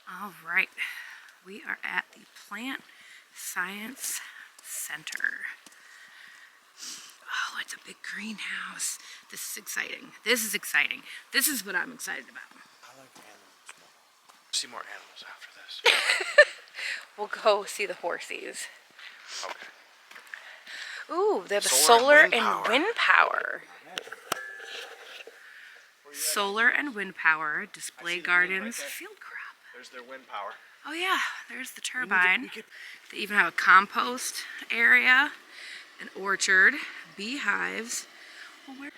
All right, we are at the Plant Science Center. Oh, it's a big greenhouse. This is exciting. This is exciting. This is what I'm excited about. I like animals more. See more animals after this. We'll go see the horsies. Okay. Ooh, they have solar and wind power. Solar and wind power, display gardens, field crop. There's their wind power. Oh yeah, there's the turbine. They even have a compost area, an orchard, beehives. Well, where...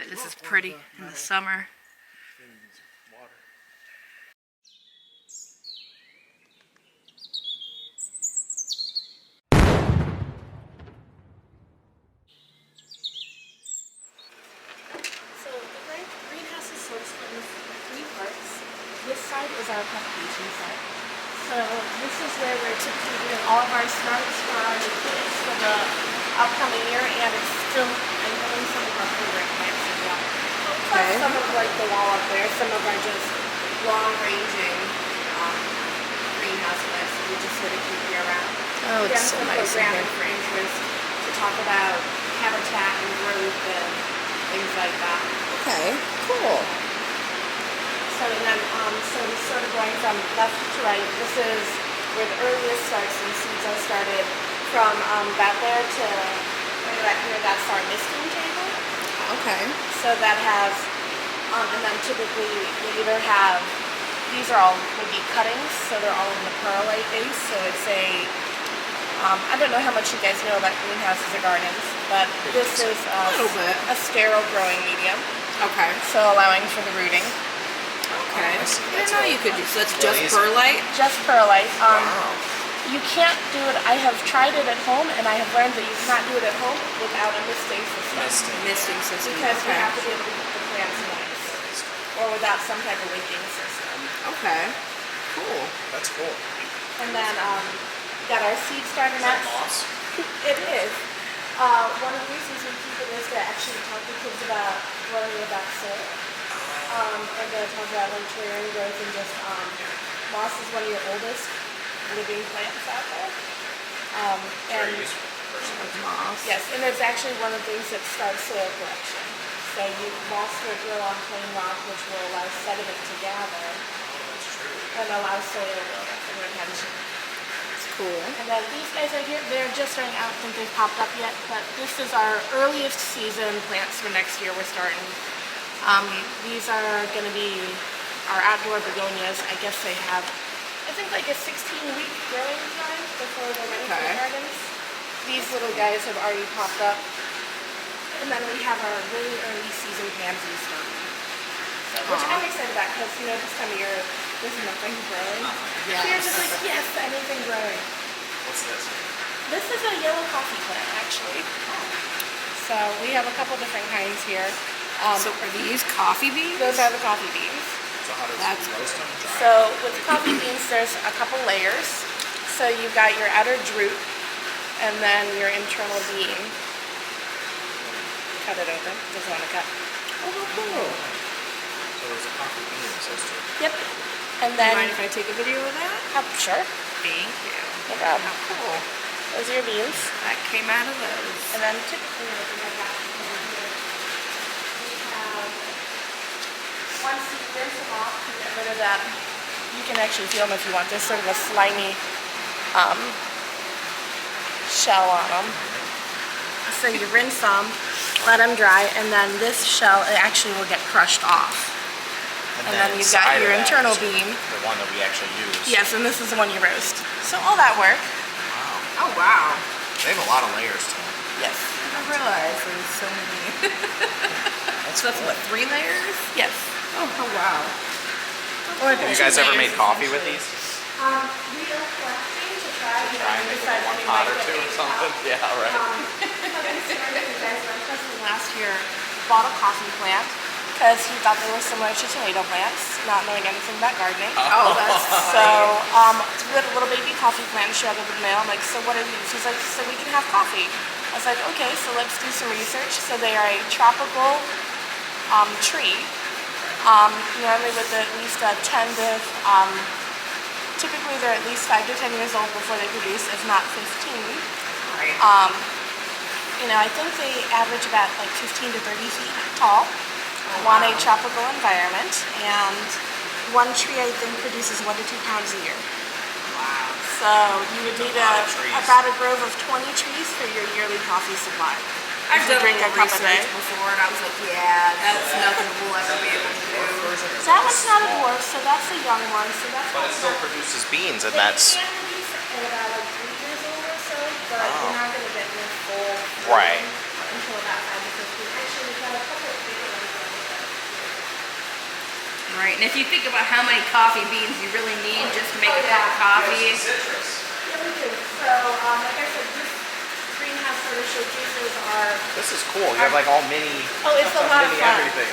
This is pretty in the summer. This side is our publication side. So this is where we're typically doing all of our starts for our kids for the upcoming year, and it's still doing some of our favorite plants as well. Plus some of like the wall up there, some of our just long-ranging greenhouse plants that we just sort of keep year round. Oh, it's so nice in here. For interest to talk about habitat and growth and things like that. Okay, cool. So and then, so we're sort of going from left to right. This is where the earliest starts and seeds are started from that there to right back here. That's our misting table. Okay. So that has, and then typically we either have, these are all maybe cuttings, so they're all in the perlite base. So it's a, I don't know how much you guys know about greenhouses or gardens, but this is a little bit. A sterile growing medium. Okay. So allowing for the rooting. Okay. I didn't know you could do, so that's just perlite? Just perlite. Wow. You can't do it, I have tried it at home, and I have learned that you cannot do it at home without a misting system. Misting system. Because you have to be able to keep the plants moist. Or without some type of wicking system. Okay. Cool. That's cool. And then got our seed starter nets. Moss? It is. One of the reasons we keep it is to actually talk to kids about learning about soil. And then talk about like terrarium growth and just moss is one of your oldest living plants out there. Very useful for Moss. Yes, and it's actually one of the things that starts soil correction. So moss will grow on plain rock, which will allow sediment to gather and allow soil buildup and retention. That's cool. And then these guys right here, they're just starting out. I don't think they've popped up yet, but this is our earliest season plants for next year. We're starting. These are going to be our outdoor begonias. I guess they have, I think, like a 16-week growing time before they're ready for the gardens. These little guys have already popped up. And then we have our really early season pansies starting. So, which I'm excited about because, you know, this time of year, there's nothing growing. Yes. So you're just like, yes, anything growing. What's this? This is a yellow coffee plant, actually. So we have a couple different kinds here. So are these coffee beans? Those are the coffee beans. So how does That's it roast them? Dry? So with coffee beans, there's a couple layers. So you've got your outer drupe and then your internal bean. Cut it open. Doesn't want to cut. Oh, cool. So there's a coffee bean associated. Yep. And Do you then, mind if I take a video of that? sure. Thank you. No problem. Cool. Those are your beans. That came out of those. And then typically, like we have that over here. We have once you rinse them off to get rid of that. You can actually feel them if you want. There's sort of a slimy shell on them. So you rinse them, let them dry, and then this shell it actually will get crushed off. And then you've got your internal bean. The one that we actually use. Yes, and this is the one you roast. So all that work. Wow. Oh, wow. They have a lot of layers to them. Yes. I didn't realize there was so many. That's So that's cool. what, 3 layers? Yes. Oh, wow. Or Have you guys ever made coffee with these? We are collecting to try. You know, Try and we make decided one we pot might or get two or big something? pot. Yeah, right. Last year bought a coffee plant because he thought they were similar to tomato plants, not knowing anything about gardening. Oh, that's So we had a little baby coffee plant and showed up in the mail. I'm like, so what are these? He's like, so we can have coffee. I was like, okay, so let's do some research. So they are a tropical tree. Normally with at least a 10 to, typically they're at least 5 to 10 years old before they produce, if not 15. Right. I think they average about like 15 to 30 feet tall. Want a tropical environment, and one tree I think produces 1 to 2 pounds a year. Wow. So you would need about a grove of 20 trees for your yearly coffee supply. I've If you done drink a cup a day. research before, and I was like, yeah, that's nothing we'll ever be able to do. That one's not a dwarf, so that's a young one. So that's But it still not- produces beans, and They that's can produce at about like 3 years old or so, but you're not going to get your full Right. until about 5 to 15. Actually, we've got a couple of bigger ones that we got. Right, and if you think about how many coffee beans you really need just to make a cup of coffee, Yeah, we do. So, like I said, this greenhouse sort of showcases our. this is cool. You have like all mini, Oh, it's a lot of mini fun. everything.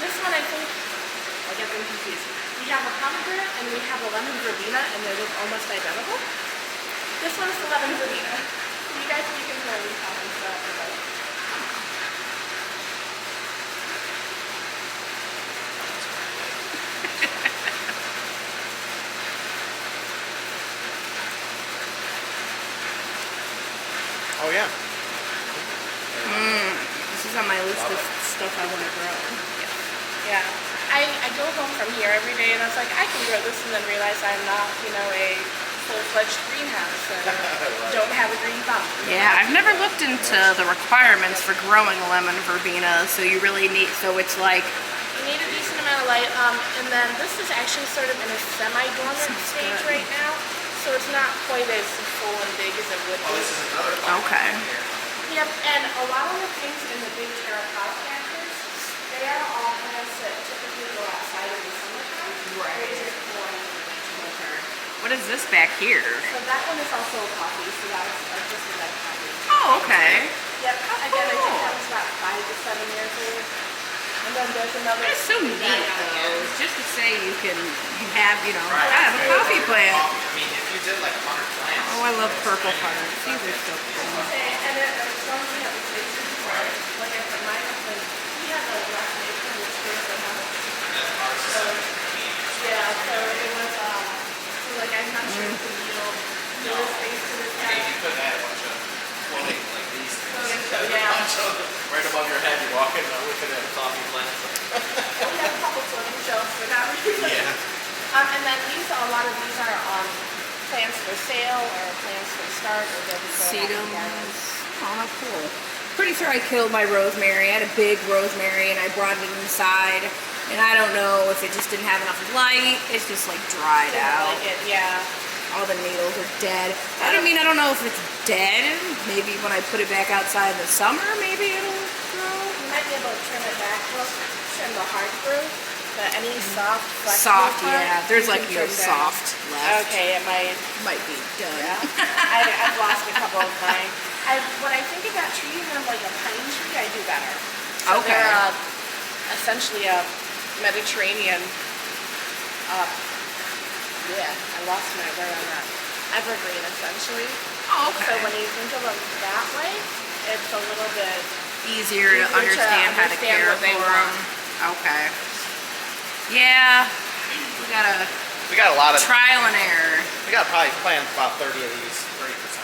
This one, I think, I'll get them confused. We have a pomegranate and we have a lemon verbena, and they look almost identical. This one's the lemon verbena. You guys can throw these comments out. Oh yeah. this is on my list of stuff I want to grow. Yeah. I go home from here every day and I was like, I can grow this, and then realize I'm not, a full-fledged greenhouse and don't have a green thumb. Yeah, I've never looked into the requirements for growing lemon verbena, so you really need, so it's like, You need a decent amount of light, and then this is actually sort of in a semi-dormant stage right now, so it's not quite as full and big as it would be. okay. Yep, and a lot of the things in the big terracotta cactus, they are all plants that typically go outside in the summertime. Right. They just grow in the winter. What is this back here? So that one is also a coffee, so that was just a red coffee. Oh, okay. Yep, again, I think cool. that was about 5 to 7 years old. And then there's another. That's so neat, though. Just to say you can have, I have a coffee plant. I mean, if you did like 100 plants. Oh, I love purple hearts. These are so cool. And then as long as you have a space before, like I said, my husband, he has a rough nature, which is the house. So, yeah, so it was, so like I'm not sure if the yield the space to this guy. You could add a bunch of floating like these things. So, yeah. Right above your head, you walk in looking at coffee plants. We have a couple floating shelves for that reason. Yeah. And then a lot of these are plants for sale or plants for start or they'll be going out in the garden. Sedums. Oh, how cool. Pretty sure I killed my rosemary. I had a big rosemary and I brought it inside. And I don't know if it just didn't have enough light. It's just like dried out. Like it, yeah. All the needles are dead. I don't know if it's dead. Maybe when I put it back outside in the summer, maybe it'll grow. You might be able to trim it back, well, trim the hard through, but any soft, flexible Soft, part, yeah. There's you like can no trim down. soft left. Okay, it might. Might be done. I've lost a couple of mine. When I think about trees and like a pine tree, I do better. So Okay. they're essentially a Mediterranean. I lost my word on that. Evergreen, essentially. Oh, So okay. when you think of them that way, it's a little bit. Easier to understand how to understand care what they for want. them. Okay. Yeah. We gotta We got a lot of. trial and error. We got to probably plant about 30 of these, 30%.